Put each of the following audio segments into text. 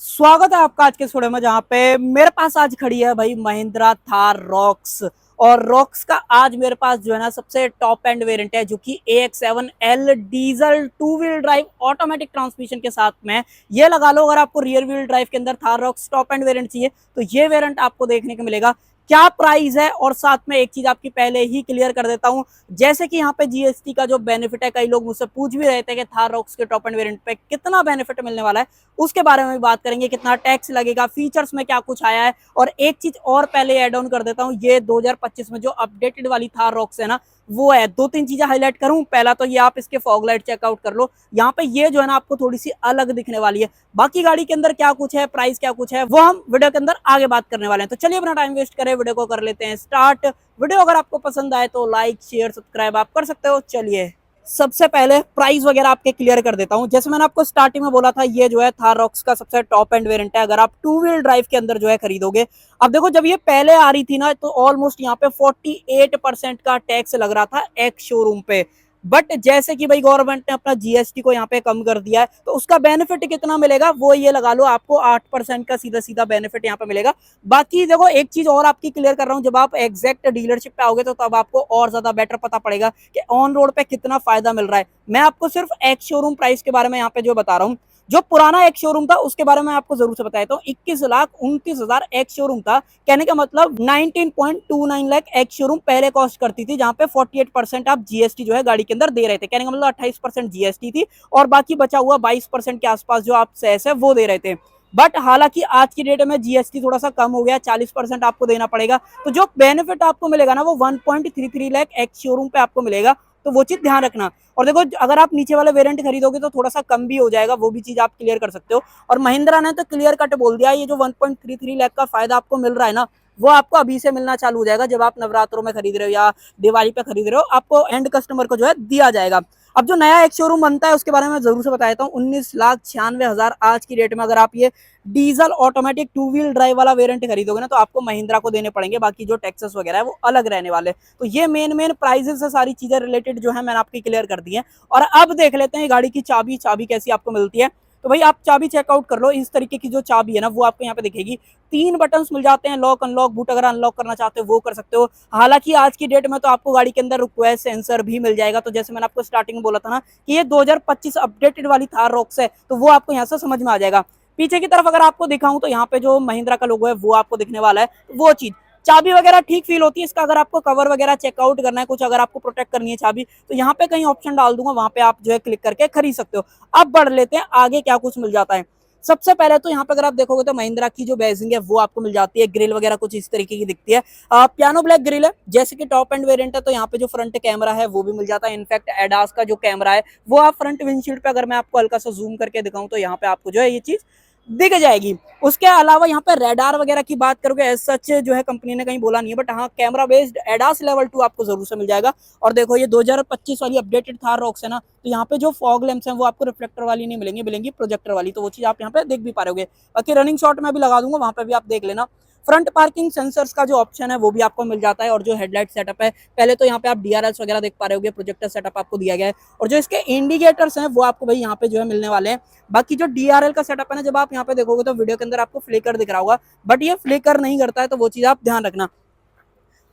स्वागत है आपका आज के इस वीडियो में, जहां पे मेरे पास आज खड़ी है भाई महिंद्रा थार रॉक्स। और रॉक्स का आज मेरे पास जो है ना सबसे टॉप एंड वेरिएंट है, जो कि AX7L diesel 2 wheel drive automatic transmission के साथ में। ये लगा लो, अगर आपको रियर व्हील ड्राइव के अंदर Thar rocks top end variant चाहिए तो ये वेरिएंट आपको देखने को मिलेगा। क्या प्राइस है, और साथ में एक चीज आपकी पहले ही क्लियर कर देता हूं, जैसे कि यहाँ पे जीएसटी का जो बेनिफिट है, कई लोग मुझसे पूछ भी रहे थे कि थार रॉक्स के टॉप एंड वेरिएंट पे कितना बेनिफिट मिलने वाला है, उसके बारे में भी बात करेंगे। कितना टैक्स लगेगा, फीचर्स में क्या कुछ आया है। और एक चीज और पहले ऐड ऑन कर देता हूं, ये 2025 में जो अपडेटेड वाली थार रॉक्स है ना, वो है। दो तीन चीजें हाईलाइट करूं। पहला तो ये आप इसके फॉग लाइट चेकआउट कर लो, यहाँ पे ये जो है ना आपको थोड़ी सी अलग दिखने वाली है। बाकी गाड़ी के अंदर क्या कुछ है, प्राइस क्या कुछ है, वो हम वीडियो के अंदर आगे बात करने वाले हैं। तो चलिए अपना टाइम वेस्ट करें, वीडियो को कर लेते हैं स्टार्ट। वीडियो अगर आपको पसंद आए तो लाइक शेयर सब्सक्राइब आप कर सकते हो। चलिए सबसे पहले प्राइस वगैरह आपके क्लियर कर देता हूं। जैसे मैंने आपको स्टार्टिंग में बोला था, ये जो है थार रॉक्स का सबसे टॉप एंड वेरिएंट है, अगर आप 2 व्हील ड्राइव के अंदर जो है खरीदोगे। अब देखो, जब ये पहले आ रही थी ना, तो ऑलमोस्ट यहाँ पे 48% का टैक्स लग रहा था एक शोरूम पे। बट जैसे कि भाई गवर्नमेंट ने अपना जीएसटी को यहाँ पे कम कर दिया है, तो उसका बेनिफिट कितना मिलेगा, वो ये लगा लो आपको 8% का सीधा सीधा बेनिफिट यहाँ पे मिलेगा। बाकी देखो, एक चीज और आपकी क्लियर कर रहा हूँ, जब आप एग्जैक्ट डीलरशिप पे आओगे तो तब आपको और ज्यादा बेटर पता पड़ेगा कि ऑन रोड पे कितना फायदा मिल रहा है। मैं आपको सिर्फ एक शोरूम प्राइस के बारे में यहाँ पे जो बता रहा हूँ, जो पुराना एक शोरूम था उसके बारे में आपको जरूर से बताया था। 21,29,000 एक शोरूम था। कहने का मतलब 19.29 लाख एक शोरूम पहले कॉस्ट करती थी, जहां पे 48% आप जीएसटी जो है गाड़ी के अंदर दे रहे थे। कहने का मतलब 28% जीएसटी थी, और बाकी बचा हुआ 22% के आसपास जो आप सेस है वो दे रहे थे। बट हालांकि आज की डेट में जीएसटी थोड़ा सा कम हो गया, 40% आपको देना पड़ेगा। तो जो बेनिफिट आपको मिलेगा ना, वो 1.33 लाख एक शोरूम पे आपको मिलेगा। तो वो चीज ध्यान रखना। और देखो, अगर आप नीचे वाले वेरिएंट खरीदोगे तो थोड़ा सा कम भी हो जाएगा, वो भी चीज आप क्लियर कर सकते हो। और महिंद्रा ने तो क्लियर कट बोल दिया, ये जो 1.33 लाख का फायदा आपको मिल रहा है ना, वो आपको अभी से मिलना चालू हो जाएगा। जब आप नवरात्रों में खरीद रहे हो या दिवाली पे खरीद रहे हो, आपको एंड कस्टमर को जो है दिया जाएगा। अब जो नया एक शोरूम बनता है उसके बारे में जरूर से बताता हूँ। 19,96,000 आज की डेट में अगर आप ये डीजल ऑटोमेटिक 2 व्हील ड्राइव वाला वेरिएंट खरीदोगे ना, तो आपको महिंद्रा को देने पड़ेंगे। बाकी जो टैक्सेस वगैरह है वो अलग रहने वाले। तो ये मेन मेन प्राइजेस से सारी चीजें रिलेटेड जो है मैंने आपकी क्लियर कर दी है। और अब देख लेते हैं गाड़ी की चाबी चाबी कैसी आपको मिलती है। तो भाई आप चाबी चेकआउट कर लो। इस तरीके की जो चाबी है ना, वो आपको यहाँ पे दिखेगी। 3 बटन्स मिल जाते हैं, लॉक अनलॉक, बूट अगर अनलॉक करना चाहते हो वो कर सकते हो। हालांकि आज की डेट में तो आपको गाड़ी के अंदर रिक्वेस्ट सेंसर भी मिल जाएगा। तो जैसे मैंने आपको स्टार्टिंग में बोला था ना कि ये 2025 अपडेटेड वाली थार रॉक्स है, तो वो आपको यहाँ से समझ में आ जाएगा। पीछे की तरफ अगर आपको दिखाऊं तो यहाँ पे जो महिंद्रा का लोगो है वो आपको दिखने वाला है। वो चीज, चाबी वगैरह ठीक फील होती है। इसका अगर आपको कवर वगैरह चेकआउट करना है, कुछ अगर आपको प्रोटेक्ट करनी है चाबी, तो यहाँ पे कहीं ऑप्शन डाल दूंगा, वहां पे आप जो है क्लिक करके खरीद सकते हो। अब बढ़ लेते हैं आगे, क्या कुछ मिल जाता है। सबसे पहले तो यहाँ पे अगर आप देखोगे तो महिंद्रा की जो बैजिंग है वो आपको मिल जाती है। ग्रिल वगैरह कुछ इस तरीके की दिखती है। पियानो ब्लैक ग्रिल है, जैसे कि टॉप एंड वेरिएंट है। तो यहाँ पे जो फ्रंट कैमरा है वो भी मिल जाता है। इनफैक्ट एडास का जो कैमरा है वो आप फ्रंट विंडशील्ड पे अगर मैं आपको हल्का सा जूम करके दिखाऊं तो यहाँ पे आपको जो है ये चीज दिख जाएगी। उसके अलावा यहाँ पे रेडार वगैरह की बात करोगे, एज सच जो है कंपनी ने कहीं बोला नहीं है, बट हाँ कैमरा बेस्ड एडास लेवल 2 आपको जरूर से मिल जाएगा। और देखो, ये 2025 वाली अपडेटेड थार रॉक्स है ना, तो यहाँ पे जो फॉग लैंप्स हैं वो आपको रिफ्लेक्टर वाली नहीं मिलेंगी, मिलेंगी प्रोजेक्टर वाली। तो वो चीज आप यहाँ पे देख भी पा रहे। बाकी रनिंग शॉट में भी लगा दूंगा, वहां पे भी आप देख लेना। फ्रंट पार्किंग सेंसर्स का जो ऑप्शन है वो भी आपको मिल जाता है। और जो हेडलाइट सेटअप है, पहले तो यहाँ पे आप डीआरएल्स वगैरह देख पा रहे होगे, प्रोजेक्टर सेटअप आपको दिया गया है। और जो इसके इंडिकेटर्स हैं वो आपको भाई यहाँ पे जो है मिलने वाले हैं। बाकी जो डीआरएल का सेटअप है ना, जब आप यहाँ पे देखोगे तो वीडियो के अंदर आपको फ्लिकर दिख रहा होगा, बट ये फ्लिकर नहीं करता है, तो वो चीज आप ध्यान रखना।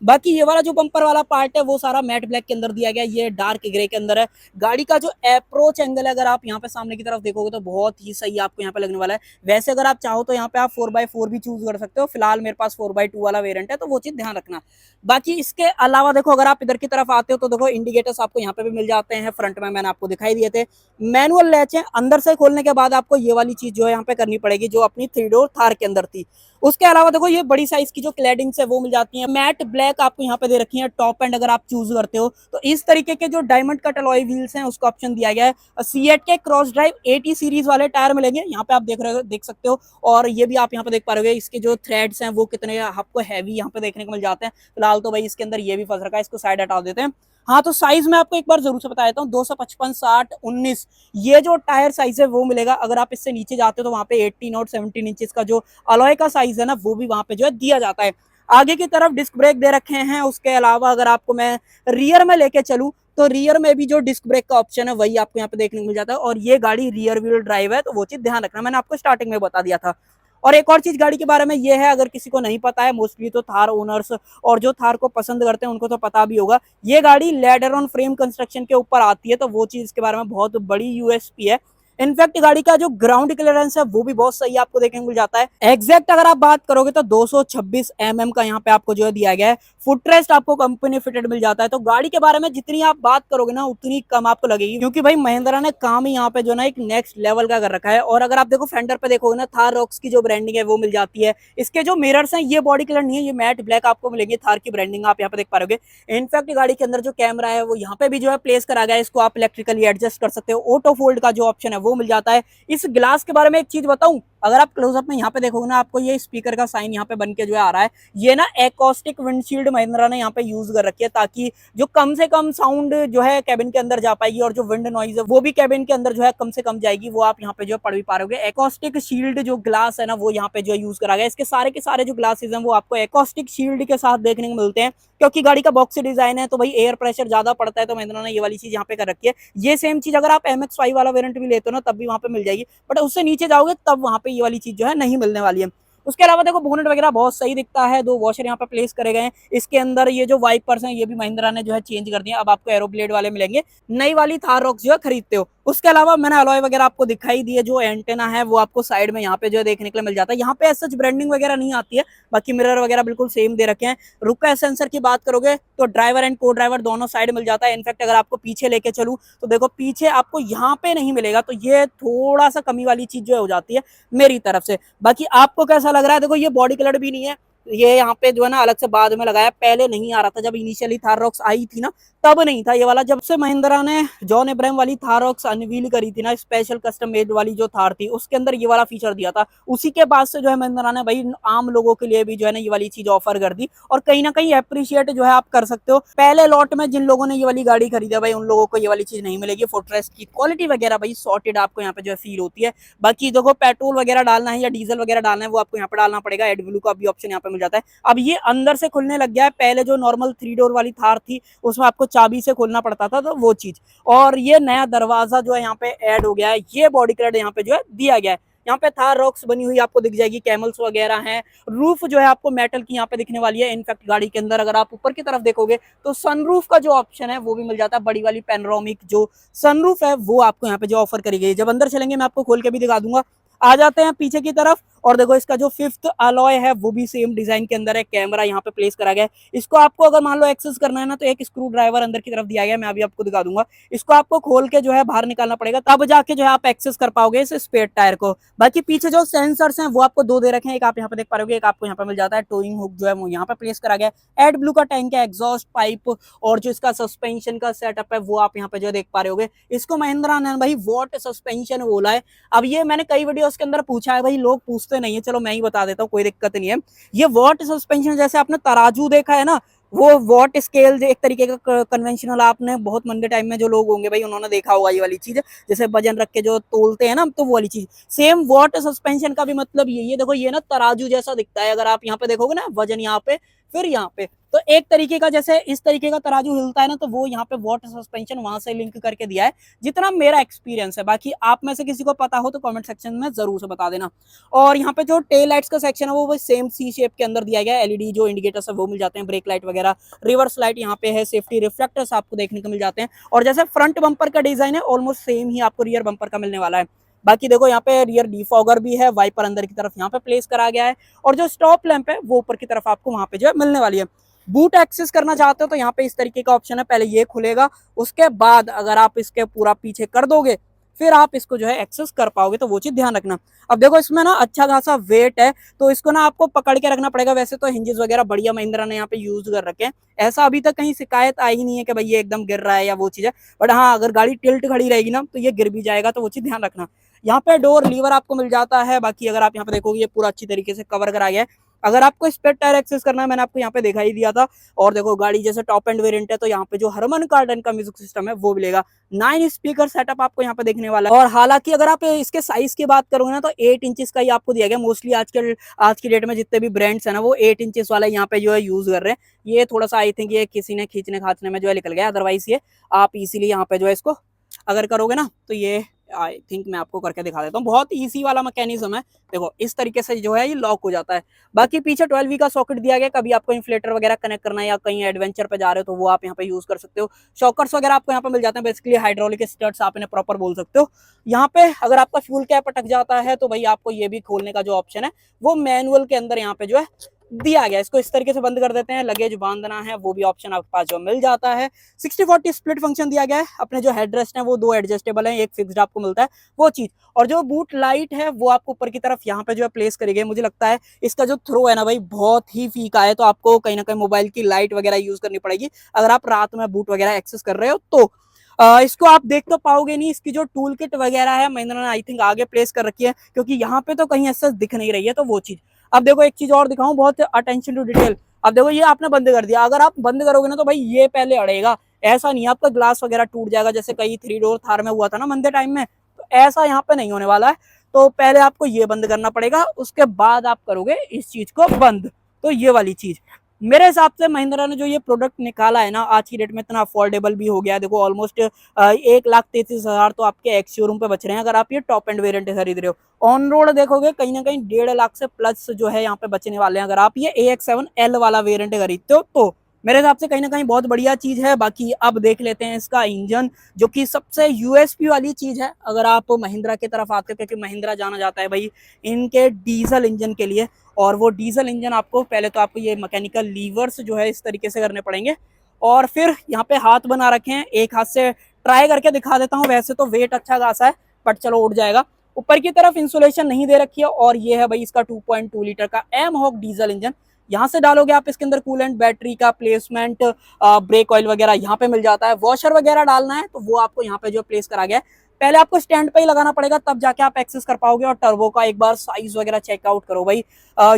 बाकी ये वाला जो बम्पर वाला पार्ट है वो सारा मैट ब्लैक के अंदर दिया गया, ये डार्क ग्रे के अंदर है। गाड़ी का जो अप्रोच एंगल है, अगर आप यहाँ पे सामने की तरफ देखोगे तो बहुत ही सही आपको यहाँ पे लगने वाला है। वैसे अगर आप चाहो तो यहाँ पे आप 4x4 भी चूज कर सकते हो। फिलहाल मेरे पास 4x2 वाला वेरिएंट है, तो वो चीज ध्यान रखना। बाकी इसके अलावा देखो, अगर आप इधर की तरफ आते हो तो देखो इंडिकेटर्स आपको यहाँ पे भी मिल जाते हैं। फ्रंट में मैंने आपको दिखाई दिए थे। मैनुअल लैच है, अंदर से खोलने के बाद आपको ये वाली चीज जो है यहाँ पे करनी पड़ेगी, जो अपनी 3 डोर थार के अंदर थी। उसके अलावा देखो, ये बड़ी साइज की जो क्लैडिंग्स है वो मिल जाती है। मैट ब्लैक आपको यहाँ पे दे रखी है टॉप एंड, अगर आप चूज करते हो तो इस तरीके के जो डायमंड कट अलॉय व्हील्स हैं उसका ऑप्शन दिया गया है। सीएट के क्रॉस ड्राइव 80 सीरीज वाले टायर मिलेंगे, यहाँ पे आप देख सकते हो। और ये भी आप यहाँ पे देख पा रहे हो, इसके जो थ्रेड्स हैं वो कितने आपको हैवी यहाँ पे देखने को मिल जाते हैं। फिलहाल तो भाई इसके अंदर ये भी फंस रखा है, इसको साइड हटा देते हैं। हाँ, तो साइज में आपको एक बार जरूर से बता देता हूँ, 255 60 19 ये जो टायर साइज है वो मिलेगा। अगर आप इससे नीचे जाते हो तो वहाँ पे 18 और 17 इंचेस का जो अलॉय का साइज है ना, वो भी वहाँ पे जो है दिया जाता है। आगे की तरफ डिस्क ब्रेक दे रखे हैं। उसके अलावा अगर आपको मैं रियर में लेके चलूं तो रियर में भी जो डिस्क ब्रेक का ऑप्शन है वही आपको यहाँ पे देखने को मिल जाता है, और ये गाड़ी रियर व्हील ड्राइव है, तो वो चीज ध्यान रखना, मैंने आपको स्टार्टिंग में बता दिया था। और एक और चीज गाड़ी के बारे में ये है, अगर किसी को नहीं पता है, मोस्टली तो थार ओनर्स और जो थार को पसंद करते हैं उनको तो पता भी होगा, ये गाड़ी लेडर ऑन फ्रेम कंस्ट्रक्शन के ऊपर आती है, तो वो चीज के बारे में बहुत बड़ी यूएसपी है। इनफैक्ट गाड़ी का जो ग्राउंड क्लियरेंस है वो भी बहुत सही आपको देखने को मिल जाता है। एग्जैक्ट अगर आप बात करोगे तो 226 mm का यहाँ पे आपको जो है दिया गया है। फुटरेस्ट आपको कंपनी फिटेड मिल जाता है, तो गाड़ी के बारे में जितनी आप बात करोगे ना उतनी कम आपको लगेगी, क्योंकि भाई महिंद्रा ने काम ही यहाँ पे जो ना एक नेक्स्ट लेवल का कर रखा है। और अगर आप देखो फेंडर पे देखोगे ना, थार रॉक्स की जो ब्रांडिंग है वो मिल जाती है। इसके जो मिरर्स हैं ये बॉडी कलर नहीं है, ये मैट ब्लैक आपको मिलेंगे, थार की ब्रांडिंग आप यहाँ पे देख पा रहे हो। इनफैक्ट गाड़ी के अंदर जो कैमरा है वो यहाँ पे भी जो है प्लेस करा गया है, इसको आप इलेक्ट्रिकली एडजस्ट कर सकते हो। ऑटो फोल्ड का जो ऑप्शन है वो मिल जाता है। इस ग्लास के बारे में एक चीज बताऊं, अगर आप क्लोजअप में यहाँ पे देखोगे ना, आपको ये स्पीकर का साइन यहाँ पे बन के जो है आ रहा है, ये ना एकॉस्टिक विंडशील्ड महिंद्रा ने यहाँ पे यूज कर रखी है, ताकि जो कम से कम साउंड जो है कैबिन के अंदर जा पाएगी, और जो विंड नॉइज है वो भी कैबिन के अंदर जो है कम से कम जाएगी, वो आप यहाँ पे जो है पढ़ भी पा रहे हो। एकॉस्टिक शील्ड जो ग्लास है ना वो यहाँ पे जो यूज करा गया। इसके सारे के सारे जो ग्लासेस हैं वो आपको एकॉस्टिक शील्ड के साथ देखने को मिलते हैं, क्योंकि गाड़ी का बॉक्सी डिजाइन है तो भाई एयर प्रेशर ज्यादा पड़ता है, तो महिंद्रा ने ये वाली चीज यहाँ पे कर रखी है। ये सेम चीज अगर आप MX-5 वाला वेरिएंट भी लेते हो ना तब भी वहां पे मिल जाएगी, बट उससे नीचे जाओगे तब वहां पे ये वाली चीज जो है नहीं मिलने वाली है। उसके अलावा देखो बोनेट वगैरह बहुत सही दिखता है, 2 वॉशर यहाँ पे प्लेस करे गए हैं। इसके अंदर ये जो वाइपर्स हैं ये भी महिंद्रा ने जो है चेंज कर दिए, अब आपको एरोब्लेड वाले मिलेंगे, नई वाली थार रॉक्स जो है खरीदते हो। उसके अलावा मैंने अलॉय वगैरह आपको दिखाई दी है, जो एंटेना है वो आपको साइड में यहाँ पे जो है देखने के लिए मिल जाता है। यहाँ पे सच ब्रांडिंग वगैरह नहीं आती है, बाकी मिरर वगैरह बिल्कुल सेम दे रखे हैं। रुका सेंसर की बात करोगे तो ड्राइवर एंड को ड्राइवर दोनों साइड मिल जाता है। इनफैक्ट अगर आपको पीछे लेके चलूं तो देखो पीछे आपको यहाँ पे नहीं मिलेगा, तो ये थोड़ा सा कमी वाली चीज जो है हो जाती है मेरी तरफ से। बाकी आपको कैसा लग रहा है? देखो ये बॉडी कलर भी नहीं है, ये यहाँ पे जो है ना अलग से बाद में लगाया, पहले नहीं आ रहा था। जब इनिशियली थार रॉक्स आई थी ना तब नहीं था ये वाला। जब से महिंद्रा ने जॉन अब्राहम वाली थार रॉक्स अनवील करी थी ना, स्पेशल कस्टम मेड वाली जो थार थी, उसके अंदर ये वाला फीचर दिया था, उसी के बाद से जो है महिंद्रा ने भाई आम लोगों के लिए भी जो है ना ये वाली चीज ऑफर कर दी। और कहीं ना कहीं अप्रिशिएट जो है आप कर सकते हो। पहले लॉट में जिन लोगों ने ये वाली गाड़ी खरीदा भाई उन लोगों को ये वाली चीज नहीं मिलेगी। फुटरेस्ट की क्वालिटी वगैरह भाई सॉर्टेड आपको यहाँ पे जो है फील होती है। बाकी देखो पेट्रोल वगैरह डालना है या डीजल वगैरह डालना है वो आपको यहाँ पे डालना पड़ेगा। एडब्ल्यू का भी ऑप्शन यहाँ पे मिल जाता है। अब ये अंदर से खुलने लग गया है, पहले जो नॉर्मल 3 डोर वाली थार थी उसमें आपको चाबी से खोलना पड़ता था, तो वो चीज। और ये नया दरवाजा जो है यहाँ पे ऐड हो गया है, ये बॉडी कलर यहाँ पे जो है दिया गया है। यहाँ पे थार रॉक्स बनी हुई आपको दिख जाएगी, कैमल्स वगैरह हैं। रूफ जो है आपको मेटल की यहाँ पे दिखने वाली है। इनफैक्ट गाड़ी के अंदर अगर आप ऊपर की तरफ देखोगे तो सनरूफ का जो ऑप्शन है वो भी मिल जाता है। बड़ी वाली पेनोरामिक जो सनरूफ है वो आपको यहाँ पे जो ऑफर करी गई है। जब अंदर चलेंगे मैं आपको खोल के भी दिखा दूंगा। आ जाते हैं पीछे की तरफ, और देखो इसका जो 5th अलॉय है वो भी सेम डिजाइन के अंदर है। कैमरा यहाँ पे प्लेस करा गया है। इसको आपको अगर मान लो एक्सेस करना है ना तो एक स्क्रू ड्राइवर अंदर की तरफ दिया गया है, मैं अभी आपको दिखा दूंगा। इसको आपको खोल के जो है बाहर निकालना पड़ेगा, तब जाके जो है आप एक्सेस कर पाओगे इस स्पेयर टायर को। बाकी पीछे जो सेंसर्स हैं वो आपको 2 दे रखे हैं, एक आप यहाँ पे देख पा रहे हो, एक आपको यहाँ पे मिल जाता है। टोइंग हुक जो है वो यहाँ पे प्लेस करा गया है। एड ब्लू का टैंक है, एग्जॉस्ट पाइप और जो इसका सस्पेंशन का सेटअप है वो आप यहाँ पे जो देख पा रहे होगे। इसको महिंद्रा ने भाई वॉट सस्पेंशन बोला है। अब ये मैंने कई वीडियोस के अंदर पूछा है, भाई लोग पूछते नहीं है, चलो मैं ही बता देता हूँ, कोई दिक्कत नहीं है। ये वॉट सस्पेंशन, जैसे आपने तराजू देखा है ना, वो वॉट स्केल एक तरीके का कन्वेंशनल, आपने बहुत मंदे टाइम में जो लोग होंगे भाई उन्होंने देखा होगा ये वाली चीज, जैसे वजन रख के जो तोलते हैं ना, तो वो वाली चीज। सेम वॉट सस्पेंशन का भी मतलब यही है। देखो ये ना तराजू जैसा दिखता है, अगर आप यहाँ पे देखोगे ना, वजन यहाँ पे फिर यहाँ पे, तो एक तरीके का जैसे इस तरीके का तराजू हिलता है ना, तो वो यहाँ पे वॉट सस्पेंशन वहां से लिंक करके दिया है, जितना मेरा एक्सपीरियंस है। बाकी आप में से किसी को पता हो तो कमेंट सेक्शन में जरूर से बता देना। और यहाँ पे जो टेल लाइट्स का सेक्शन है वो सेम सी शेप के अंदर दिया गया है। एलईडी जो इंडिकेटर्स है वो मिल जाते हैं, ब्रेक लाइट वगैरह, रिवर्स लाइट यहाँ पे है, सेफ्टी रिफ्लेक्टर्स आपको देखने को मिल जाते हैं। और जैसे फ्रंट बम्पर का डिजाइन है ऑलमोस्ट सेम ही आपको रियर बम्पर का मिलने वाला है। बाकी देखो यहाँ पे रियर डिफॉगर भी है, वाइपर अंदर की तरफ यहाँ पे प्लेस करा गया है, और जो स्टॉप लैंप है वो ऊपर की तरफ आपको वहां पे जो है मिलने वाली है। बूट एक्सेस करना चाहते हो तो यहाँ पे इस तरीके का ऑप्शन है, पहले ये खुलेगा, उसके बाद अगर आप इसके पूरा पीछे कर दोगे फिर आप इसको जो है एक्सेस कर पाओगे, तो वो चीज ध्यान रखना। अब देखो इसमें ना अच्छा खासा वेट है, तो इसको ना आपको पकड़ के रखना पड़ेगा। वैसे तो हिंजेस वगैरह बढ़िया महिंद्रा ने यहाँ पे यूज कर रखे हैं, ऐसा अभी तक कहीं शिकायत आई नहीं है कि भाई ये एकदम गिर रहा है या वो चीज है। बट हाँ, अगर गाड़ी टिल्ट खड़ी रहेगी ना तो ये गिर भी जाएगा, तो वो चीज ध्यान रखना। यहाँ पे डोर लीवर आपको मिल जाता है। बाकी अगर आप यहाँ पे देखोगे ये पूरा अच्छी तरीके से कवर करा गया है। अगर आपको स्पेयर टायर एक्सेस करना है, मैंने आपको यहाँ पे दिखा ही दिया था। और देखो गाड़ी जैसे टॉप एंड वेरिएंट है, तो यहाँ पे जो हरमन कार्डन का म्यूजिक सिस्टम है वो मिलेगा। 9 स्पीकर सेटअप आपको यहाँ पे देखने वाला है। और हालांकि अगर आप इसके साइज की बात करोगे ना, तो 8 इंचेस का ही आपको दिया गया। मोस्टली आज की डेट में जितने भी ब्रांड्स है ना, वो 8 इंचेस वाला यहाँ पे जो है यूज कर रहे हैं। ये थोड़ा सा आई थिंक ये किसी ने खींचने खाचने में जो है निकल गया, अदरवाइज ये आप इसीलिए यहाँ पे जो है इसको अगर करोगे ना, तो ये आई थिंक मैं आपको करके दिखा देता हूँ। बहुत इजी वाला मैकेनिज्म है। देखो इस तरीके से जो है ये लॉक हो जाता है। बाकी पीछे 12V का सॉकेट दिया गया। कभी आपको इन्फ्लेटर वगैरह कनेक्ट करना है या कहीं एडवेंचर पे जा रहे हो, तो वो आप यहाँ पे यूज कर सकते हो। शॉकर्स वगैरह आपको यहाँ पे मिल जाते हैं। बेसिकली हाइड्रोलिक स्टड्स आप इन्हें प्रॉपर बोल सकते हो। यहाँ पे अगर आपका फ्यूल कैप अटक जाता है, तो भाई आपको ये भी खोलने का जो ऑप्शन है वो मैनुअल के अंदर यहाँ पे जो है दिया गया। इसको इस तरीके से बंद कर देते हैं। लगेज बांधना है वो भी ऑप्शन आपके पास जो मिल जाता है। 60-40 स्प्लिट फंक्शन दिया गया है। अपने जो हेडरेस्ट है वो 2 एडजस्टेबल है, एक फिक्स्ड आपको मिलता है वो चीज। और जो बूट लाइट है वो आपको ऊपर की तरफ यहाँ पे जो है प्लेस करी गई। मुझे लगता है इसका जो थ्रो है ना भाई बहुत ही फीका है, तो आपको कहीं ना कहीं मोबाइल की लाइट वगैरह यूज करनी पड़ेगी अगर आप रात में बूट वगैरह एक्सेस कर रहे हो तो। इसको आप देख तो पाओगे नहीं। इसकी जो टूल किट वगैरह है महिंद्रा ने आई थिंक आगे प्लेस कर रखी है, क्योंकि यहाँ पे तो कहीं ऐसा दिख नहीं रही है, तो वो चीज। अब देखो एक चीज और दिखाऊं, बहुत अटेंशन टू डिटेल। अब देखो ये आपने बंद कर दिया। अगर आप बंद करोगे ना, तो भाई ये पहले अड़ेगा। ऐसा नहीं आपका ग्लास वगैरह टूट जाएगा जैसे कई 3 डोर थार में हुआ था ना मंदे टाइम में, तो ऐसा यहाँ पे नहीं होने वाला है। तो पहले आपको ये बंद करना पड़ेगा, उसके बाद आप करोगे इस चीज को बंद। तो ये वाली चीज मेरे हिसाब से महिंद्रा ने जो ये प्रोडक्ट निकाला है ना, आज की डेट में इतना अफोर्डेबल भी हो गया है। देखो ऑलमोस्ट 1,33,000 तो आपके एक्स शोरूम पे बच रहे हैं अगर आप ये टॉप एंड वेरिएंट खरीद रहे हो। ऑन रोड देखोगे कहीं ना कहीं 1.5 लाख से प्लस जो है यहाँ पे बचने वाले हैं अगर आप ये AX7L वाला वेरिएंट खरीदते हो तो। मेरे हिसाब से कहीं ना कहीं बहुत बढ़िया चीज है। बाकी अब देख लेते हैं इसका इंजन, जो कि सबसे यूएसपी वाली चीज है अगर आप महिंद्रा की तरफ आते हो, क्योंकि महिंद्रा जाना जाता है भाई इनके डीजल इंजन के लिए। और वो डीजल इंजन आपको पहले तो आपको ये मैकेनिकल लीवर्स जो है इस तरीके से करने पड़ेंगे, और फिर यहाँ पे हाथ बना रखे हैं। एक हाथ से ट्राई करके दिखा देता हूँ। वैसे तो वेट अच्छा खासा है, बट चलो उठ जाएगा। ऊपर की तरफ इंसुलेशन नहीं दे रखी है, और ये है भाई इसका 2.2 लीटर का एम-हॉक डीजल इंजन। यहाँ से डालोगे आप इसके अंदर कूलेंट, बैटरी का प्लेसमेंट, ब्रेक ऑयल वगैरह यहाँ पे मिल जाता है। वॉशर वगैरह डालना है तो वो आपको यहाँ पे जो प्लेस करा गया है। पहले आपको स्टैंड पे ही लगाना पड़ेगा, तब जाके आप एक्सेस कर पाओगे। और टर्बो का एक बार साइज वगैरह चेकआउट करो भाई।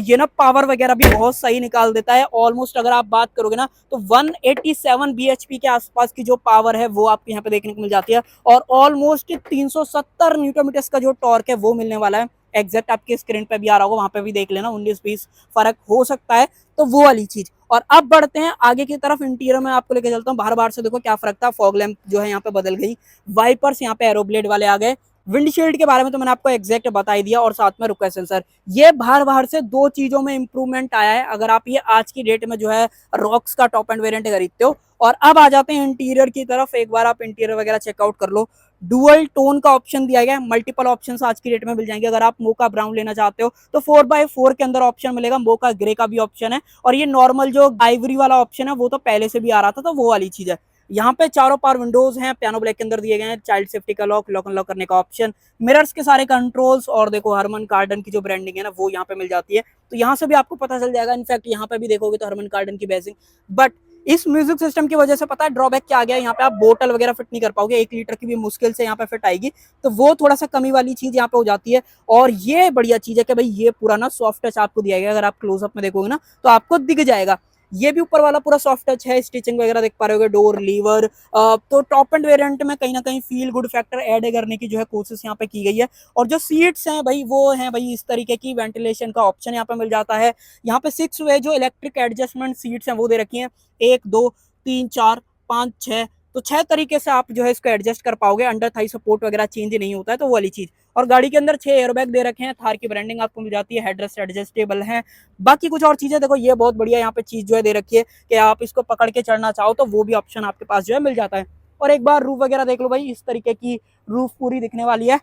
ये ना पावर वगैरह भी बहुत सही निकाल देता है। ऑलमोस्ट अगर आप बात करोगे ना, तो 187 bhp के आसपास की जो पावर है वो आपको यहाँ पे देखने को मिल जाती है। और ऑलमोस्ट 370 न्यूटन मीटर्स का जो टॉर्क है वो मिलने वाला है। एग्जैक्ट आपके स्क्रीन पे भी आ रहा होगा, वहां पे भी देख लेना, 19-20 फर्क हो सकता है, तो वो वाली चीज। और अब बढ़ते हैं आगे की तरफ। इंटीरियर में आपको लेके चलता हूँ। बाहर बाहर से देखो क्या फर्क था। फॉग लैंप जो है यहाँ पे बदल गई, वाइपर्स यहाँ पे एरोब्लेड वाले आ गए। विंडशील्ड के बारे में तो मैंने आपको एग्जैक्ट बता ही दिया, और साथ में रुका सेंसर। ये बाहर बाहर से 2 चीजों में इंप्रूवमेंट आया है अगर आप ये आज की डेट में जो है रॉक्स का टॉप एंड वेरिएंट खरीदते हो। और अब आ जाते हैं इंटीरियर की तरफ। एक बार आप इंटीरियर वगैरह चेकआउट कर लो। डुअल टोन का ऑप्शन दिया गया है। मल्टीपल ऑप्शन आज की डेट में मिल जाएंगे। अगर आप मोका ब्राउन लेना चाहते हो तो 4x4 के अंदर ऑप्शन मिलेगा। मोका ग्रे का भी ऑप्शन है, और ये नॉर्मल जो आइवरी वाला ऑप्शन है वो तो पहले से भी आ रहा था, तो वो वाली चीज है। यहाँ पे चारों पावर विंडोज हैं, पियानो ब्लैक के अंदर दिए गए हैं। चाइल्ड सेफ्टी का लॉक, लॉक अनलॉक करने का ऑप्शन, मिरर्स के सारे कंट्रोल्स, और देखो हरमन कार्डन की जो ब्रांडिंग है ना वो यहाँ पे मिल जाती है। तो यहाँ से भी आपको पता चल जाएगा। इनफैक्ट यहाँ पे भी देखोगे तो हरमन कार्डन की बेसिंग। बट इस म्यूजिक सिस्टम की वजह से पता है ड्रॉबैक क्या आ गया, यहाँ पे आप बोतल वगैरह फिट नहीं कर पाओगे। 1 लीटर की भी मुश्किल से यहाँ पे फिट आएगी, तो वो थोड़ा सा कमी वाली चीज यहाँ पे हो जाती है। और ये बढ़िया चीज है कि भाई ये पूरा ना सॉफ्ट टच आपको दिया गया। अगर आप क्लोजअप में देखोगे ना तो आपको दिख जाएगा। ये भी ऊपर वाला पूरा सॉफ्ट टच है। स्टिचिंग वगैरह देख पा रहे होगे, डोर लीवर। तो टॉप एंड वेरिएंट में कहीं ना कहीं फील गुड फैक्टर ऐड करने की जो है कोशिश यहाँ पे की गई है। और जो सीट्स हैं भाई वो हैं भाई इस तरीके की। वेंटिलेशन का ऑप्शन यहाँ पे मिल जाता है। यहाँ पे 6 वे जो इलेक्ट्रिक एडजस्टमेंट सीट्स हैं वो दे रखी हैं। 1 2 3 4 5 6, तो 6 तरीके से आप जो है इसको एडजस्ट कर पाओगे। अंडर थाई सपोर्ट वगैरह चेंज नहीं होता है, तो वो वाली चीज। और गाड़ी के अंदर 6 एयरबैग दे रखे हैं। थार की ब्रांडिंग आपको मिल जाती है। हेडरेस्ट एडजस्टेबल है। बाकी कुछ और चीजें देखो, ये बहुत बढ़िया यहाँ पे चीज जो है दे रखी है कि आप इसको पकड़ के चढ़ना चाहो तो वो भी ऑप्शन आपके पास जो है मिल जाता है। और एक बार रूफ वगैरह देख लो भाई, इस तरीके की रूफ पूरी दिखने वाली है।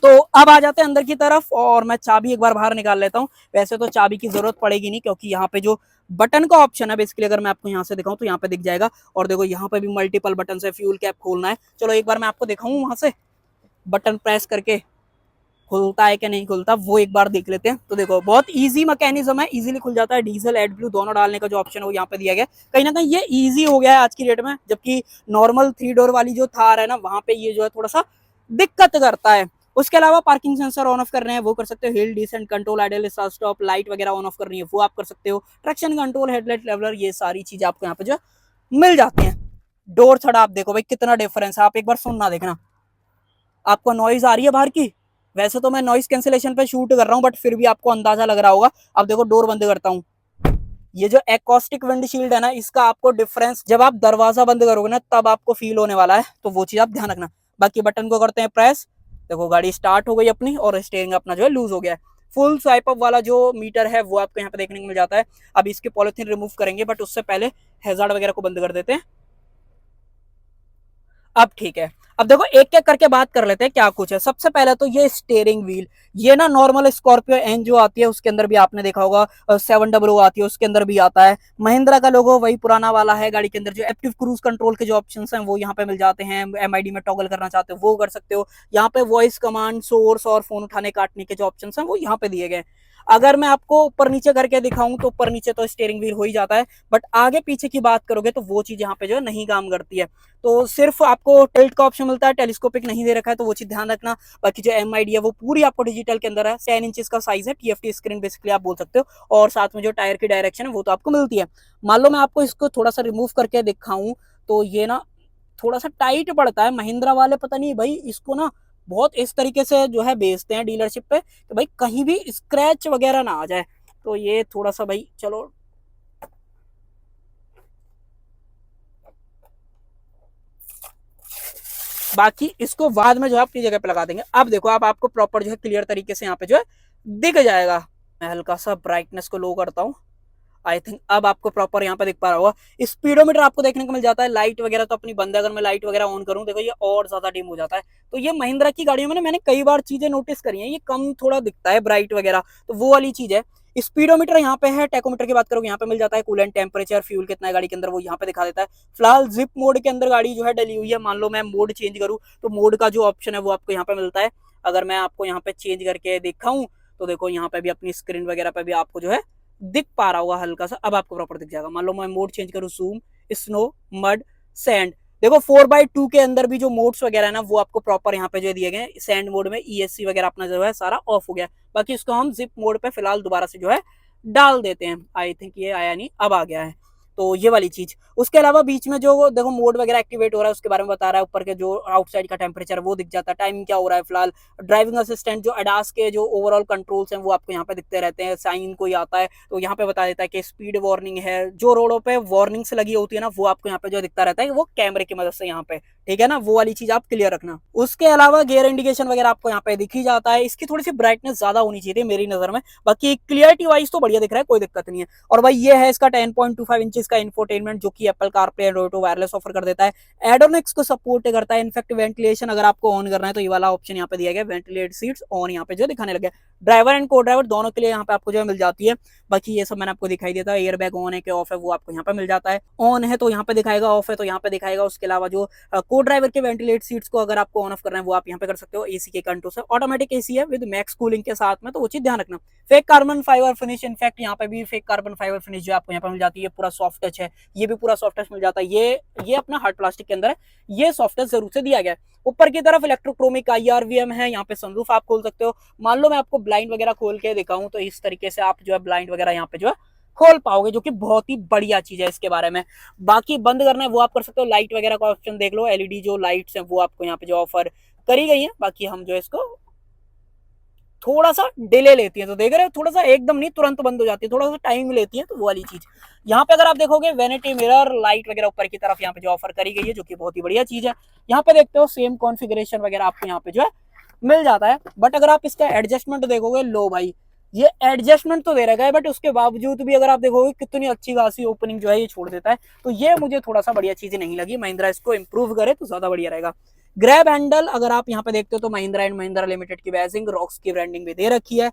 तो अब आ जाते हैं अंदर की तरफ, और मैं चाबी एक बार बाहर निकाल लेता हूँ। वैसे तो चाबी की जरूरत पड़ेगी नहीं, क्योंकि यहाँ पे जो बटन का ऑप्शन है बेसिकली अगर मैं आपको यहाँ से दिखाऊं तो यहाँ पे दिख जाएगा। और देखो यहाँ पे भी मल्टीपल बटन से फ्यूल कैप खोलना है। चलो एक बार मैं आपको दिखाऊं, वहां से बटन प्रेस करके खुलता है कि नहीं खुलता वो एक बार देख लेते हैं। तो देखो बहुत इजी मैकेनिज्म है, इजीली खुल जाता है। डीजल एड ब्लू दोनों डालने का जो ऑप्शन है वो यहाँ पे दिया गया। कहीं ना कहीं ये इजी हो गया है आज की डेट में, जबकि नॉर्मल 3 डोर वाली जो थार है ना वहां पे ये जो है थोड़ा सा दिक्कत करता है। उसके अलावा पार्किंग सेंसर ऑन ऑफ करने हैं वो कर सकते हो, hill descent control, idol start stop, light वगैरह ऑन ऑफ करनी है वो आप कर सकते हो, ट्रैक्शन कंट्रोल, हेडलाइट लेवलर, ये सारी चीजें आपको यहाँ पे जो मिल जाती हैं। डोर थड़ा आप देखो भाई कितना डिफरेंस है, आप एक बार सुनना देखना। आपको नॉइज आ रही है बाहर की? वैसे तो मैं नॉइज कैंसिलेशन पे शूट कर रहा हूँ बट फिर भी आपको अंदाजा लग रहा होगा। अब देखो डोर बंद करता हूँ, ये जो एकॉस्टिक विंडशील्ड है ना, इसका आपको डिफरेंस जब आप दरवाजा बंद करोगे ना तब आपको फील होने वाला है, तो वो चीज आप ध्यान रखना। बाकी बटन को करते हैं प्रेस, देखो गाड़ी स्टार्ट हो गई अपनी और स्टीयरिंग अपना जो है लूज हो गया है। फुल स्वाइप अप वाला जो मीटर है वो आपको यहाँ पे देखने को मिल जाता है। अब इसके पॉलिथीन रिमूव करेंगे बट उससे पहले हैजार्ड वगैरह को बंद कर देते हैं। अब ठीक है, अब देखो एक एक करके बात कर लेते हैं क्या कुछ है। सबसे पहले तो ये स्टीयरिंग व्हील, ये ना नॉर्मल स्कॉर्पियो एन जो आती है उसके अंदर भी आपने देखा होगा, 700 आती है उसके अंदर भी आता है। महिंद्रा का लोगो वही पुराना वाला है गाड़ी के अंदर। जो एक्टिव क्रूज कंट्रोल के जो ऑप्शन हैं वो यहाँ पे मिल जाते हैं। एमआईडी में टॉगल करना चाहते हो वो कर सकते हो। यहाँ पे वॉइस कमांड, सोर्स और फोन उठाने काटने के जो ऑप्शन हैं वो यहाँ पे दिए गए। अगर मैं आपको ऊपर नीचे करके दिखाऊं तो ऊपर नीचे तो स्टीयरिंग व्हील हो ही जाता है, बट आगे पीछे की बात करोगे तो वो चीज यहाँ पे जो है नहीं काम करती है। तो सिर्फ आपको टिल्ट का ऑप्शन मिलता है, टेलीस्कोपिक नहीं दे रखा है, तो वो चीज ध्यान रखना। बाकी जो एमआईडी है वो पूरी आपको डिजिटल के अंदर है, 10 इंचेस का साइज है, टीएफटी स्क्रीन बेसिकली आप बोल सकते हो। और साथ में जो टायर की डायरेक्शन है वो तो आपको मिलती है। मान लो मैं आपको इसको थोड़ा सा रिमूव करके दिखाऊं तो ये ना थोड़ा सा टाइट पड़ता है। महिंद्रा वाले पता नहीं भाई इसको ना बहुत इस तरीके से जो है बेचते हैं डीलरशिप पे कि भाई कहीं भी स्क्रैच वगैरह ना आ जाए। तो ये थोड़ा सा भाई चलो, बाकी इसको बाद में जो है अपनी जगह पे लगा देंगे। अब देखो अब आपको प्रॉपर जो है क्लियर तरीके से यहाँ पे जो है दिख जाएगा। मैं हल्का सा ब्राइटनेस को लो करता हूँ। आई थिंक अब आपको प्रॉपर यहाँ पे दिख पा रहा होगा। स्पीडोमीटर आपको देखने को मिल जाता है। लाइट वगैरह तो अपनी बंद है, अगर मैं लाइट वगैरह ऑन करूँ देखो ये और ज्यादा डिम हो जाता है। तो ये महिंद्रा की गाड़ियों में ना मैंने कई बार चीजें नोटिस करी हैं, ये कम थोड़ा दिखता है ब्राइट वगैरह, तो वो वाली चीज है। स्पीडोमीटर यहाँ पे है। टेकोमीटर की बात करोगे यहाँ पे मिल जाता है। कूलेंट टेम्परेचर, फ्यूल कितना है गाड़ी के अंदर वो यहाँ पे दिखा देता है। फिलहाल जिप मोड के अंदर गाड़ी जो है डली हुई है। मान लो मैं मोड चेंज करूँ तो मोड का जो ऑप्शन है वो आपको यहाँ पे मिलता है। अगर मैं आपको यहाँ पे चेंज करके दिखाऊं तो देखो यहाँ पे भी अपनी स्क्रीन वगैरह पे भी आपको जो है दिख पा रहा होगा हल्का सा। अब आपको प्रॉपर दिख जाएगा। मान लो मैं मोड चेंज करूँ, जूम, स्नो, मड, सैंड, देखो 4x2 के अंदर भी जो मोड्स वगैरह है ना वो आपको प्रॉपर यहाँ पे जो दिए गए। सैंड मोड में ईएससी वगैरह अपना जो है सारा ऑफ हो गया। बाकी इसको हम जिप मोड पे फिलहाल दोबारा से जो है डाल देते हैं। आई थिंक ये आया नहीं, अब आ गया है। तो ये वाली चीज। उसके अलावा बीच में जो देखो मोड वगैरह एक्टिवेट हो रहा है उसके बारे में बता रहा है। ऊपर के जो आउटसाइड का टेम्परेचर वो दिख जाता है, टाइमिंग क्या हो रहा है फिलहाल। ड्राइविंग असिस्टेंट जो अडास के जो ओवरऑल कंट्रोल्स हैं वो आपको यहाँ पे दिखते रहते हैं। साइन कोई आता है तो यहाँ पे बता देता है कि स्पीड वार्निंग है। जो रोडों पे वार्निंग्स लगी होती है ना वो आपको यहाँ पे जो दिखता रहता है वो कैमरे की मदद से यहाँ पे, ठीक है ना, वो वाली चीज आप क्लियर रखना। उसके अलावा गियर इंडिकेशन वगैरह आपको यहाँ पे दिख ही जाता है। इसकी थोड़ी सी ब्राइटनेस ज्यादा होनी चाहिए मेरी नजर में, बाकी क्लियरिटी वाइज तो बढ़िया दिख रहा है, कोई दिक्कत नहीं है। और भाई ये है इसका 10.25 इंचेस का इंफोटेनमेंट जो कि Apple CarPlay Android wireless offer कर देता है। एडोनिक्स को सपोर्ट करता है। इनफैक्ट वेंटिलेशन अगर आपको ऑन करना है तो ये वाला ऑप्शन यहाँ पे दिया गया, वेंटिलेट सीट्स ऑन यहाँ पे जो दिखाने लगे। ड्राइवर एंड को ड्राइवर दोनों के लिए यहाँ पे आपको जो है मिल जाती है। बाकी ये सब मैंने आपको दिखाई देता है। एयर बैग ऑन है कि ऑफ है वो आपको यहाँ पे मिल जाता है। ऑन है तो यहाँ पे दिखाएगा, ऑफ है तो यहाँ पे दिखाएगा। उसके अलावा जो को ड्राइवर के वेंटिलेट सीट्स को अगर आपको ऑन ऑफ करना है वो आप यहाँ पे कर सकते हो। एसी के कंट्रोल से ऑटोमेटिक एसी है विद मैक्स कूलिंग के साथ में, तो वो चीज ध्यान रखना। Fake carbon fibre finish, in fact यहाँ पे भी फेक कार्बन फाइबर फिनिश जो आपको यहाँ पे मिल जाती है। पूरा सॉफ्ट टच है, ये भी पूरा सॉफ्ट टच मिल जाता है। ये अपना हार्ड प्लास्टिक के अंदर है, ये सॉफ्ट टच जरूर से दिया गया है। ऊपर की तरफ इलेक्ट्रोक्रोमिक IRVM है। यहाँ पे सनरूफ आप खोल सकते हो। मान लो मैं आपको ब्लाइंड वगैरह खोल के दिखाऊं तो इस तरीके से आप जो है ब्लाइंड वगैरह यहाँ पे जो है खोल पाओगे, जो कि बहुत ही बढ़िया चीज है इसके बारे में। बाकी बंद करना है वो आप कर सकते हो। लाइट वगैरह का ऑप्शन देख लो, एलईडी जो लाइट्स हैं वो आपको यहाँ पे जो ऑफर करी गई है। बाकी हम जो इसको थोड़ा सा डिले लेती है, तो देख रहे हो थोड़ा सा एकदम नहीं तुरंत बंद हो जाती है, थोड़ा सा टाइम लेती है, तो वो वाली चीज। यहाँ पे अगर आप देखोगे वैनिटी मिरर लाइट वगैरह ऊपर की तरफ यहाँ पे जो ऑफर करी गई है, जो कि बहुत ही बढ़िया चीज है। यहाँ पे देखते हो सेम कॉन्फ़िगरेशन वगैरह आपको यहाँ पे जो है मिल जाता है। बट अगर आप इसका एडजस्टमेंट देखोगे, लो भाई ये एडजस्टमेंट तो दे रखा है बट उसके बावजूद भी अगर आप देखोगे कितनी अच्छी खासी ओपनिंग जो है ये छोड़ देता है। तो ये मुझे थोड़ा सा बढ़िया चीज नहीं लगी। महिंद्रा इसको इंप्रूव करे तो ज्यादा बढ़िया रहेगा। ग्रैब हैंडल अगर आप यहाँ पे देखते हो तो महिंद्रा एंड महिंद्रा लिमिटेड की बैजिंग, रॉक्स की ब्रांडिंग भी दे रखी है।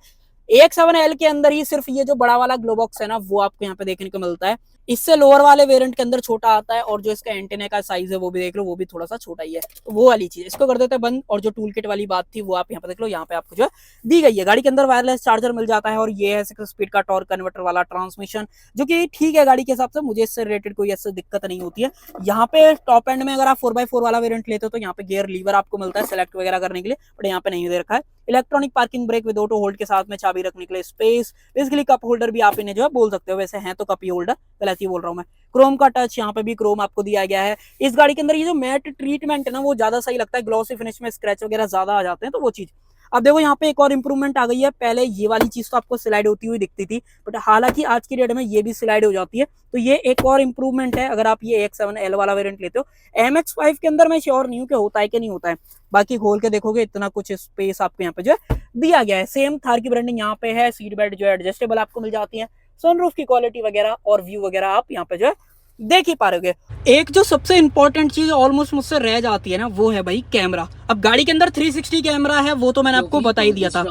AX7L के अंदर ही सिर्फ ये जो बड़ा वाला ग्लोबॉक्स है ना वो आपको यहाँ पे देखने को मिलता है। इससे लोअर वाले वेरिएंट के अंदर छोटा आता है, और जो इसका एंटेना का साइज है वो भी देख लो, वो भी थोड़ा सा छोटा ही है। तो वो वाली चीज इसको कर देते हैं बंद। और जो टूल किट वाली बात थी वो आप यहाँ पे देख लो, यहाँ पे आपको जो है दी गई है। गाड़ी के अंदर वायरलेस चार्जर मिल जाता है, और ये है 6 स्पीड का टॉर्क कन्वर्टर वाला ट्रांसमिशन, जो कि ठीक है गाड़ी के हिसाब से, मुझे इससे रिलेटेड कोई ऐसी दिक्कत नहीं होती है। यहाँ पे टॉप एंड में अगर आप 4x4 वाला वेरिएंट लेते हो तो यहाँ पे गियर लीवर आपको मिलता है सेलेक्ट वगैरह करने के लिए, बट यहाँ पे नहीं दे रखा है। Electronic parking brake with auto hold के साथ में चाबी रखने के लिए स्पेस, बेसिकली कप होल्डर भी आप इन्हें जो है बोल सकते हो, वैसे हैं तो कप ही होल्डर, गलत ही बोल रहा हूँ मैं। क्रोम का टच, यहाँ पे भी क्रोम आपको दिया गया है। इस गाड़ी के अंदर ये जो मैट ट्रीटमेंट है ना वो ज्यादा सही लगता है, ग्लॉसी फिनिश में स्क्रैच वगैरह ज्यादा आ जाते हैं, तो वो चीज। अब देखो यहाँ पे एक और इंप्रूवमेंट आ गई है, पहले ये वाली चीज तो आपको स्लाइड होती हुई दिखती थी, बट हालांकि आज की डेट में ये भी स्लाइड हो जाती है, तो ये एक और इंप्रूवमेंट है अगर आप ये AX7L वाला वेरिएंट लेते हो। MX5 के अंदर मैं श्योर नहीं हूँ कि होता है कि नहीं होता है, बाकी खोल के देखोगे इतना कुछ स्पेस आपको यहाँ पे जो है दिया गया है। सेम थार की ब्रांडिंग यहाँ पे है, सीट बेल्ट जो है एडजस्टेबल आपको मिल जाती है, सनरूफ की क्वालिटी वगैरह और व्यू वगैरह आप यहाँ पे जो है देख ही पा रहे हो। एक जो सबसे इंपॉर्टेंट चीज ऑलमोस्ट मुझसे रह जाती है ना, वो है भाई कैमरा। अब गाड़ी के अंदर 360 कैमरा है, वो तो मैंने आपको बता ही दिया था,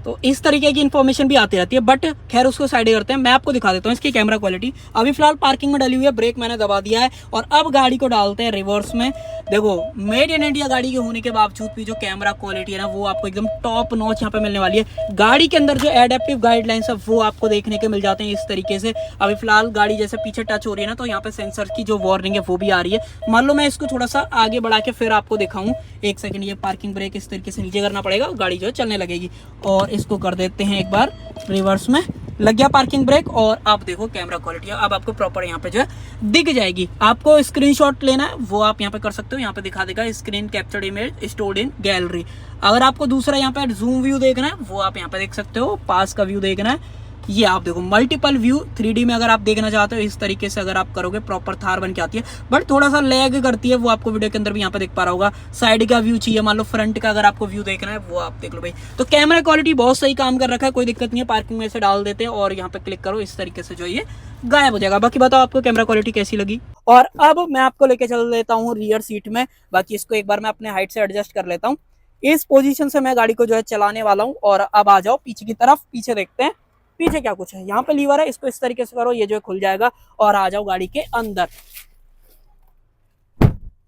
तो इस तरीके की इन्फॉर्मेशन भी आती रहती है, बट खैर उसको साइड करते हैं। मैं आपको दिखा देता हूँ इसकी कैमरा क्वालिटी। अभी फिलहाल पार्किंग में डली हुई है, ब्रेक मैंने दबा दिया है, और अब गाड़ी को डालते हैं रिवर्स में। देखो मेड इन इंडिया गाड़ी के होने के बावजूद भी जो कैमरा क्वालिटी है ना वो आपको एकदम टॉप नॉच यहाँ पे मिलने वाली है। गाड़ी के अंदर जो एडेप्टिव गाइडलाइंस है वो आपको देखने के मिल जाते हैं इस तरीके से। अभी फिलहाल गाड़ी जैसे पीछे टच हो रही है ना, तो यहाँ पे सेंसर की जो वार्निंग है वो भी आ रही है। मान लो मैं इसको थोड़ा सा आगे बढ़ा के फिर आपको दिखाऊं, एक सेकंड, ये पार्किंग ब्रेक इस तरीके से नीचे करना पड़ेगा, गाड़ी जो है चलने लगेगी। और इसको कर देते हैं एक बार रिवर्स में, लग गया पार्किंग ब्रेक, और आप देखो कैमरा क्वालिटी अब आपको प्रॉपर यहाँ पे जो है दिख जाएगी। आपको स्क्रीनशॉट लेना है वो आप यहाँ पे कर सकते हो, यहाँ पे दिखा देगा screen captured image stored in gallery. अगर आपको दूसरा यहाँ पे जूम व्यू देखना है वो आप यहाँ पे देख सकते हो, पास का व्यू देखना है ये आप देखो, मल्टीपल व्यू 3D में अगर आप देखना चाहते हो इस तरीके से अगर आप करोगे प्रॉपर थार बन के आती है, बट थोड़ा सा लैग करती है, वो आपको वीडियो के अंदर भी यहाँ पे देख पा रहा होगा। साइड का व्यू चाहिए, मान लो फ्रंट का अगर आपको व्यू देखना है वो आप देख लो भाई। तो कैमरा क्वालिटी बहुत सही काम कर रखा है, कोई दिक्कत नहीं है। पार्किंग में से डाल देते हैं और यहाँ पे क्लिक करो, इस तरीके से जो ये गायब हो जाएगा। बाकी बताओ आपको कैमरा क्वालिटी कैसी लगी। और अब मैं आपको लेके चल लेता हूँ रियर सीट में, बाकी इसको एक बार मैं अपने हाइट से एडजस्ट कर लेता हूँ। इस पोजीशन से मैं गाड़ी को जो है चलाने वाला हूँ, और अब आ जाओ पीछे की तरफ, पीछे देखते हैं पीछे क्या कुछ है। यहाँ पे लीवर है, इसको इस तरीके से करो, ये जो है खुल जाएगा, और आ जाओ गाड़ी के अंदर।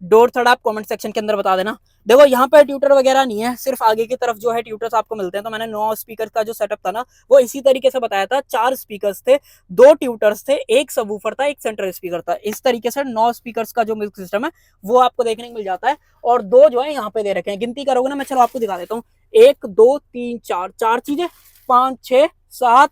डोर थर्ड आप कमेंट सेक्शन के अंदर बता देना। देखो यहाँ पे ट्यूटर वगैरह नहीं है, सिर्फ आगे की तरफ जो है ट्यूटर्स आपको मिलते हैं। तो मैंने 9 स्पीकर का जो सेटअप था ना वो इसी तरीके से बताया था, 4 स्पीकर्स थे, 2 ट्यूटर्स थे, एक सबवूफर था, एक सेंट्रल स्पीकर था। इस तरीके से 9 स्पीकर्स का जो म्यूजिक सिस्टम है वो आपको देखने को मिल जाता है, और 2 जो है यहाँ पे दे रखे हैं। गिनती करोगे ना, मैं चलो आपको दिखा देता हूँ, 1 2 3 4, 4 चीजें, 5 6 7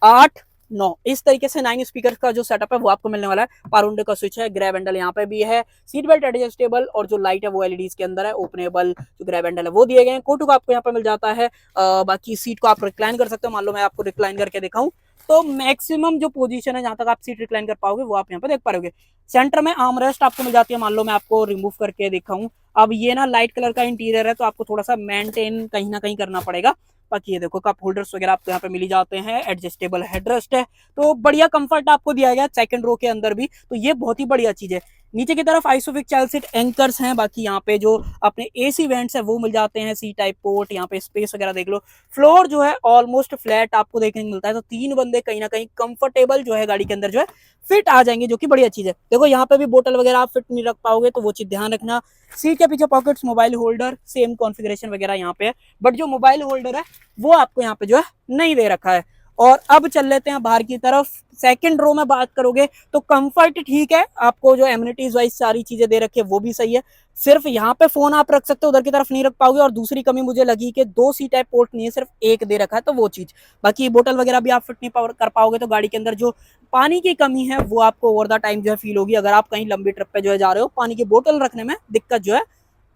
8 9, इस तरीके से 9 स्पीकर का जो सेटअप है वो आपको मिलने वाला है। पारुंडे का स्विच है, ग्रैब हैंडल यहाँ पे भी है, सीट बेल्ट एडजस्टेबल, और जो लाइट है वो एलईडीज के अंदर है, ओपनेबल जो ग्रैब हैंडल है वो दिए गए हैं। कोटू का आपको यहाँ पे मिल जाता है। बाकी सीट को आप रिक्लाइन कर सकते हो, मान लो मैं आपको रिक्लाइन करके दिखाऊं तो मैक्सिमम जो पोजीशन है जहां तक आप सीट रिक्लाइन कर पाओगे वो आप यहाँ पे देख पाओगे। सेंटर में आर्मरेस्ट आपको मिल जाती है, मान लो मैं आपको रिमूव करके दिखाऊं। अब ये ना लाइट कलर का इंटीरियर है, तो आपको थोड़ा सा मेंटेन कहीं ना कहीं करना पड़ेगा। बाकी ये देखो कप होल्डर्स वगैरह आपको यहाँ पे मिल जाते हैं, एडजस्टेबल हेडरेस्ट है, तो बढ़िया कंफर्ट आपको दिया गया सेकंड रो के अंदर भी, तो ये बहुत ही बढ़िया चीज है। नीचे की तरफ आइसोफिक चाइल्ड सीट एंकर्स हैं। बाकी यहाँ पे जो अपने एसी वेंट्स है वो मिल जाते हैं, सी टाइप पोर्ट, यहाँ पे स्पेस वगैरह देख लो। फ्लोर जो है ऑलमोस्ट फ्लैट आपको देखने को मिलता है, तो 3 बंदे कहीं ना कहीं कंफर्टेबल जो है गाड़ी के अंदर जो है फिट आ जाएंगे, जो कि बढ़िया चीज है। देखो यहाँ पे भी बोतल वगैरह आप फिट नहीं रख पाओगे, तो वो चीज ध्यान रखना। सीट के पीछे pockets, mobile holder, same configuration वगैरह यहाँ पे है, बट जो मोबाइल होल्डर है वो आपको यहाँ पे जो है नहीं दे रखा है। और अब चल लेते हैं बाहर की तरफ। सेकंड रो में बात करोगे तो कंफर्ट ठीक है, आपको जो एमिनिटीज वाइज सारी चीजें दे रखी है वो भी सही है। सिर्फ यहाँ पे फोन आप रख सकते हो, उधर की तरफ नहीं रख पाओगे। और दूसरी कमी मुझे लगी कि 2 सी टाइप पोर्ट नहीं है, सिर्फ एक दे रखा है, तो वो चीज। बाकी बोतल वगैरह भी आप फिट नहीं कर पाओगे, तो गाड़ी के अंदर जो पानी की कमी है वो आपको ओवर द टाइम जो है फील होगी। अगर आप कहीं लंबी ट्रिप पे जो है जा रहे हो, पानी की बोतल रखने में दिक्कत जो है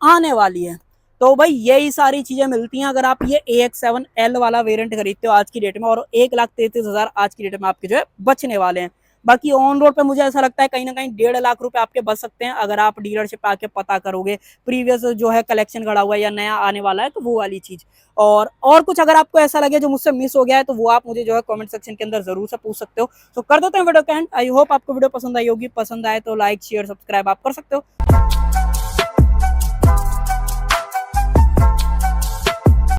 आने वाली है। तो भाई यही सारी चीजें मिलती हैं अगर आप ये AX7L वाला वेरिएंट खरीदते हो आज की डेट में, और 1,33,000 आज की डेट में आपके जो है बचने वाले हैं। बाकी ऑन रोड पे मुझे ऐसा लगता है कहीं ना कहीं 1.5 लाख रुपए आपके बच सकते हैं अगर आप डीलरशिप आके पता करोगे, प्रीवियस जो है कलेक्शन खड़ा हुआ है या नया आने वाला है, तो वो वाली चीज। और कुछ अगर आपको ऐसा लगे जो मुझसे मिस हो गया है, तो वो आप मुझे जो है कमेंट सेक्शन के अंदर जरूर से पूछ सकते हो। तो कर देते हैं वीडियो का एंड। आई होप आपको वीडियो पसंद आई होगी, पसंद आए तो लाइक शेयर सब्सक्राइब आप कर सकते हो।